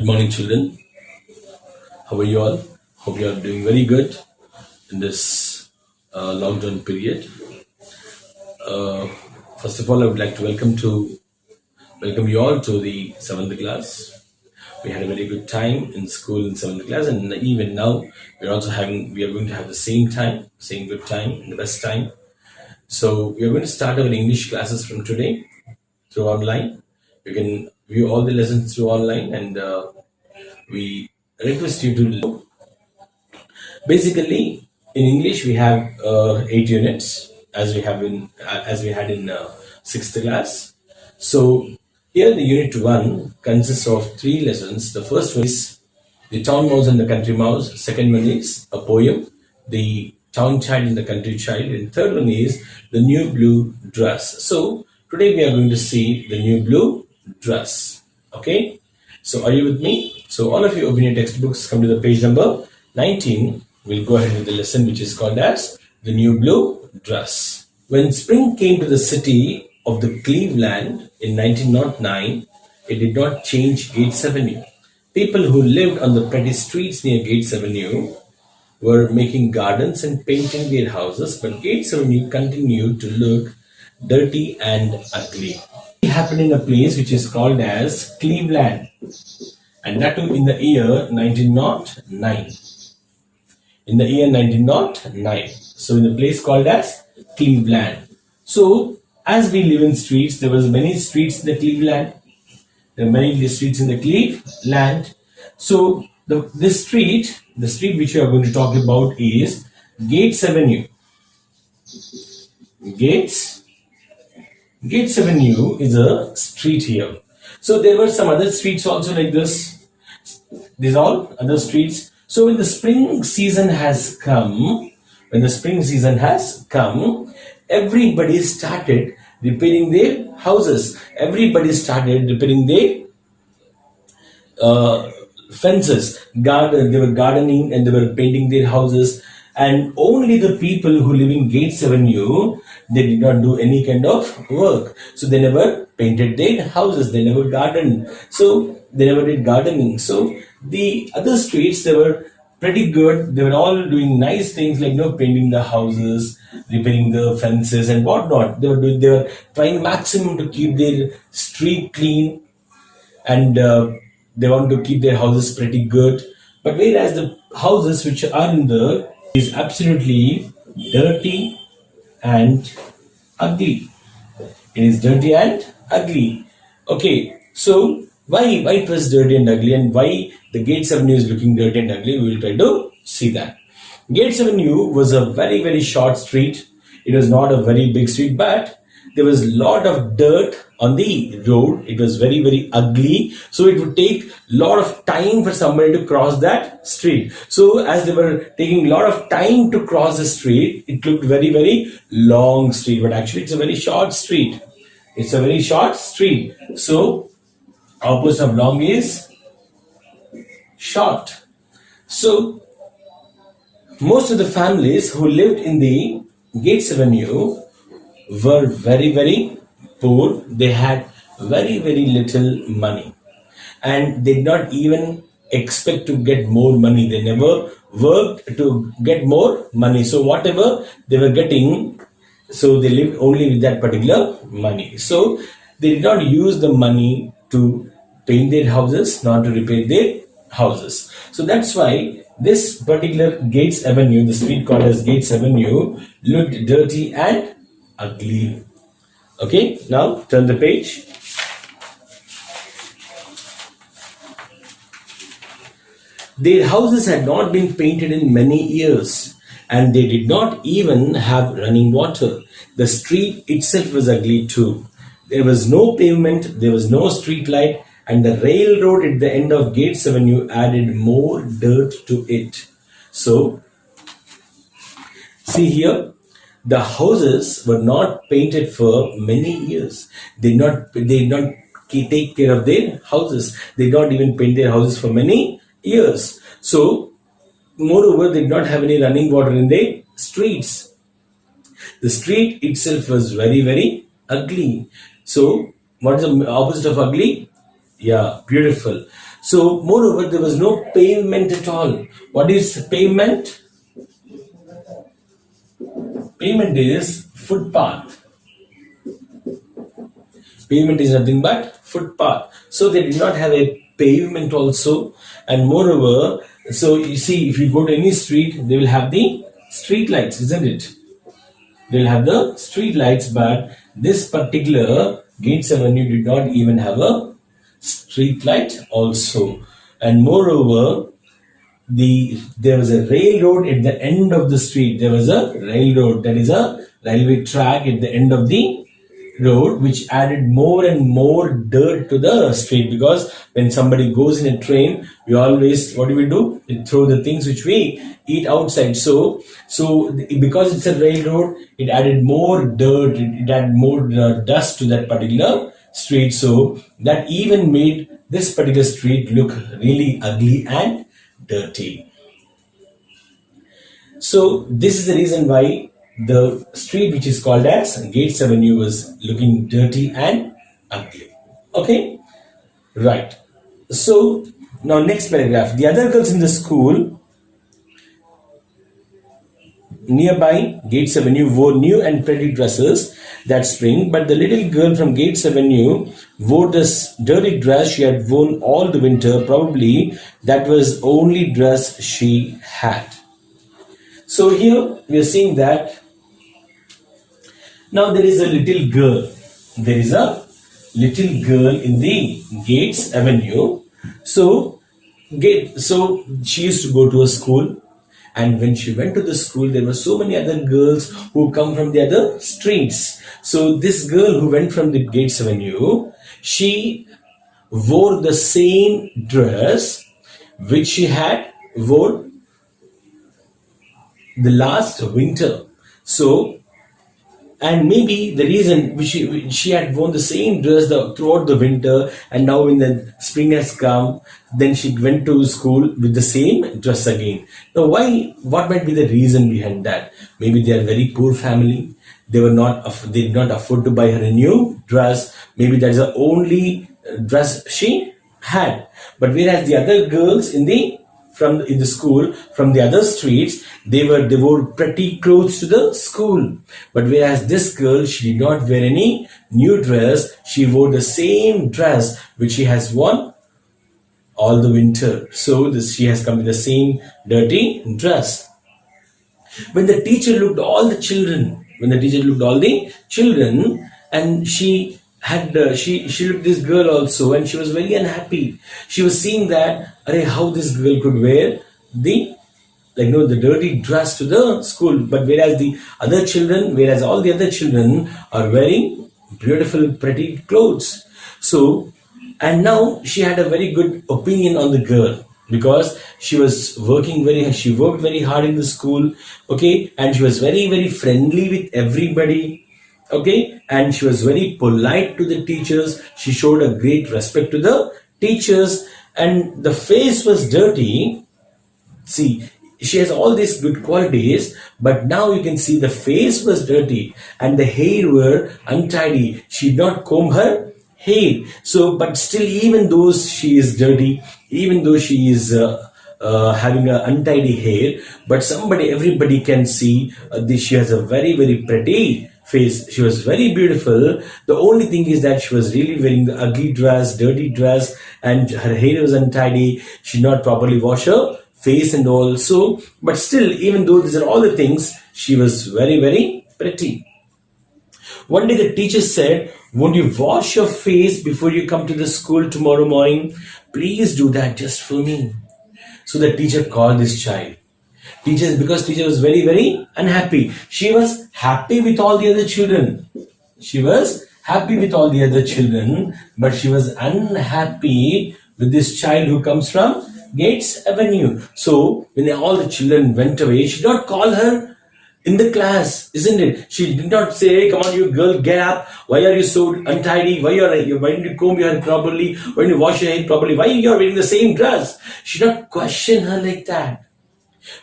Good morning, children. How are you all? Hope you are doing very good in this lockdown period. Uh, First of all, I would like to welcome you all to the seventh class. We had a very good time in school in seventh class, and even now we are going to have the same good time, and the best time. So we are going to start our English classes from today through online. You can view all the lessons through online, and we request you to. Basically, in English, we have 8 units as we had in sixth class. So here, the unit one consists of 3 lessons. The first one is the town mouse and the country mouse. Second one is a poem, the town child and the country child. And third one is the new blue dress. So today we are going to see the new blue dress. Okay. So are you with me? So all of you open your textbooks, come to the page number 19. We'll go ahead with the lesson which is called as the new blue dress. When spring came to the city of the Cleveland in 1909, it did not change Gates Avenue. People who lived on the pretty streets near Gates Avenue were making gardens and painting their houses, but Gates Avenue continued to look dirty and ugly. It happened in a place which is called as Cleveland, and that too in the year 1909. In the year 1909. So in a place called as Cleveland. So as we live in streets, there was many streets in the Cleveland. There are many streets in the Cleveland. So the street which we are going to talk about is Gates Avenue. Gates Avenue is a street here. So there were some other streets also like this. These all other streets. So when the spring season has come, everybody started repairing their houses. Everybody started repairing their fences. They were gardening and they were painting their houses. And only the people who live in Gates Avenue, they did not do any kind of work. So they never painted their houses. They never gardened. So they never did gardening. So the other streets, they were pretty good. They were all doing nice things like painting the houses, repairing the fences and whatnot. They were trying maximum to keep their street clean, and they want to keep their houses pretty good. But whereas the houses which are in the is absolutely dirty and ugly. It is dirty and ugly. Okay, so why it was dirty and ugly, and why the Gates Avenue is looking dirty and ugly, we will try to see that. Gates Avenue was a very, very short street. It was not a very big street, but there was a lot of dirt on the road. It was very, very ugly. So it would take a lot of time for somebody to cross that street. So as they were taking a lot of time to cross the street, it looked very, very long street, but actually it's a very short street. It's a very short street. So opposite of long is short. So most of the families who lived in the Gates Avenue were very, very poor. They had very, very little money, and they did not even expect to get more money. They never worked to get more money. So whatever they were getting, so they lived only with that particular money. So they did not use the money to paint their houses, not to repair their houses. So that's why this particular Gates Avenue, the street called as Gates Avenue, looked dirty and ugly. Okay, now turn the page. Their houses had not been painted in many years, and they did not even have running water. The street itself was ugly too. There was no pavement, there was no street light, and the railroad at the end of Gates Avenue added more dirt to it. So, see here, the houses were not painted for many years. They did not take care of their houses. They did not even paint their houses for many years. So, moreover, they did not have any running water in their streets. The street itself was very, very ugly. So, what is the opposite of ugly? Yeah, beautiful. So, moreover, there was no pavement at all. What is pavement? Pavement is footpath. Pavement is nothing but footpath. So they did not have a pavement also. And moreover, so you see, if you go to any street, they will have the street lights, isn't it? They'll have the street lights, but this particular Gates Avenue did not even have a street light also. And moreover, there was a railroad at the end of the street. There was a railroad, that is a railway track at the end of the road, which added more and more dirt to the street, because when somebody goes in a train, we always, what do? We throw the things which we eat outside. So because it's a railroad, it added more dirt, it added more dust to that particular street. So that even made this particular street look really ugly and dirty. So this is the reason why the street which is called as Gates Avenue was looking dirty and ugly. Okay, right. So now next paragraph. The other girls in the school nearby Gates Avenue wore new and pretty dresses that spring, but the little girl from Gates Avenue wore this dirty dress she had worn all the winter. Probably that was only dress she had. So here we are seeing that now there is a little girl. There is a little girl in the Gates Avenue. So she used to go to a school, and when she went to the school, there were so many other girls who come from the other streets. So this girl who went from the Gates Avenue, she wore the same dress which she had worn the last winter. So, and maybe the reason she had worn the same dress throughout the winter, and now when the spring has come, then she went to school with the same dress again. Now, what might be the reason behind that? Maybe they are very poor family. They did not afford to buy her a new dress. Maybe that is the only dress she had. But whereas the other girls in the school from the other streets, they wore pretty clothes to the school. But whereas this girl, she did not wear any new dress. She wore the same dress which she has worn all the winter. So she has come with the same dirty dress. When the teacher looked all the children, and she looked this girl also, and she was very unhappy. She was seeing that, how this girl could wear the dirty dress to the school, but whereas all the other children are wearing beautiful, pretty clothes. So, and now she had a very good opinion on the girl, because she worked very hard in the school, okay, and she was very, very friendly with everybody, okay, and she was very polite to the teachers. She showed a great respect to the teachers, and the face was dirty. See, she has all these good qualities, but now you can see the face was dirty and the hair were untidy. She did not comb her hair. So, but still, even though she is dirty, even though she is having an untidy hair, but everybody can see she has a very, very pretty face. She was very beautiful. The only thing is that she was really wearing the ugly dress, dirty dress, and her hair was untidy. She did not properly wash her face and also, but still, even though these are all the things, she was very, very pretty. One day the teacher said, "Won't you wash your face before you come to the school tomorrow morning? Please do that just for me." So the teacher called this child. Because teacher was very, very unhappy. She was happy with all the other children. But she was unhappy with this child who comes from Gates Avenue. So when all the children went away, she did not call her in the class, isn't it? She did not say, "Hey, come on, you girl, get up. Why are you so untidy? Why didn't you comb your hair properly? Why didn't you wash your hair properly? Why you are wearing the same dress?" She did not question her like that.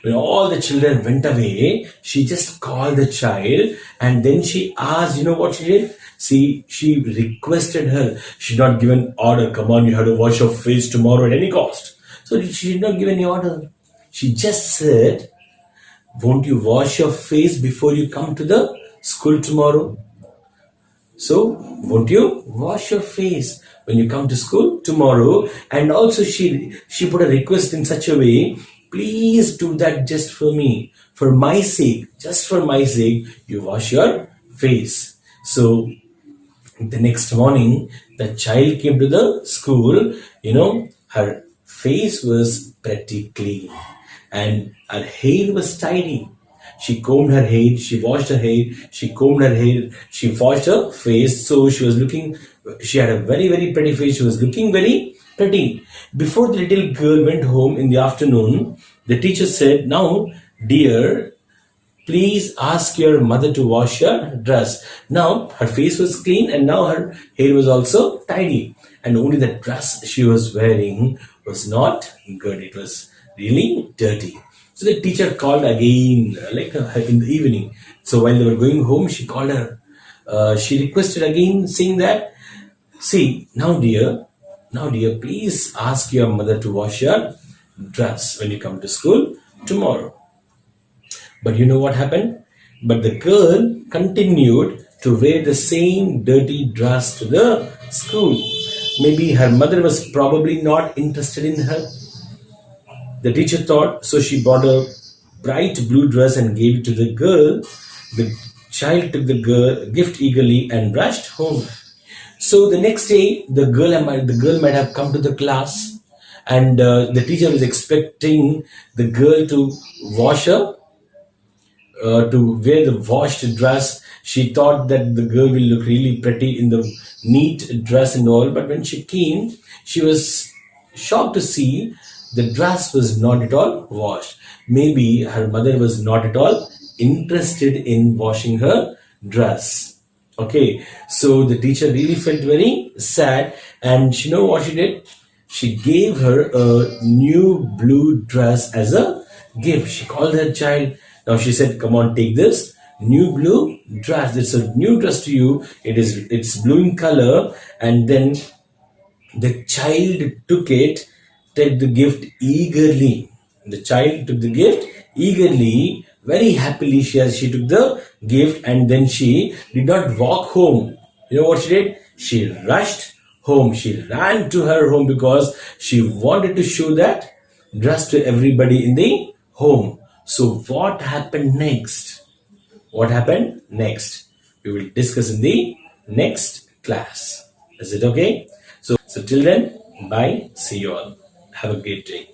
When all the children went away, she just called the child and then she asked, you know what she did? See, she requested her. She did not give an order. Come on, you have to wash your face tomorrow at any cost. So she did not give any order. She just said, won't you wash your face before you come to the school tomorrow? So, won't you wash your face when you come to school tomorrow? And also, she put a request in such a way, please do that just for me, for my sake, just for my sake, you wash your face. So, the next morning, the child came to the school, her face was pretty clean and her hair was tidy. She combed her hair, she washed her hair, she combed her hair, she washed her face. So she had a very, very pretty face. She was looking very pretty. Before the little girl went home in the afternoon, the teacher said, now, dear, please ask your mother to wash your dress. Now her face was clean and now her hair was also tidy. And only the dress she was wearing was not good. It was really dirty. So the teacher called again, in the evening. So while they were going home, she called her. She requested again, saying that, see, now dear, please ask your mother to wash your dress when you come to school tomorrow. But you know what happened? But the girl continued to wear the same dirty dress to the school. Maybe her mother was probably not interested in her. The teacher thought, so she bought a bright blue dress and gave it to the girl. The child took the gift eagerly and rushed home. So the next day, the girl might have come to the class, and the teacher was expecting the girl to wash her to wear the washed dress. She thought that the girl will look really pretty in the neat dress and all. But when she came, she was shocked to see the dress was not at all washed. Maybe her mother was not at all interested in washing her dress. Okay, so the teacher really felt very sad, and you know what she did? She gave her a new blue dress as a gift. She called her child. Now she said, come on, take this new blue dress. It's a new dress to you. It's blue in color. And then the child took the gift eagerly. The child took the gift eagerly, very happily. She took the gift and then she did not walk home. You know what she did? She rushed home. She ran to her home because she wanted to show that dress to everybody in the home. So what happened next? What happened next? We will discuss in the next class. Is it okay? So till then, bye. See you all. Have a great day.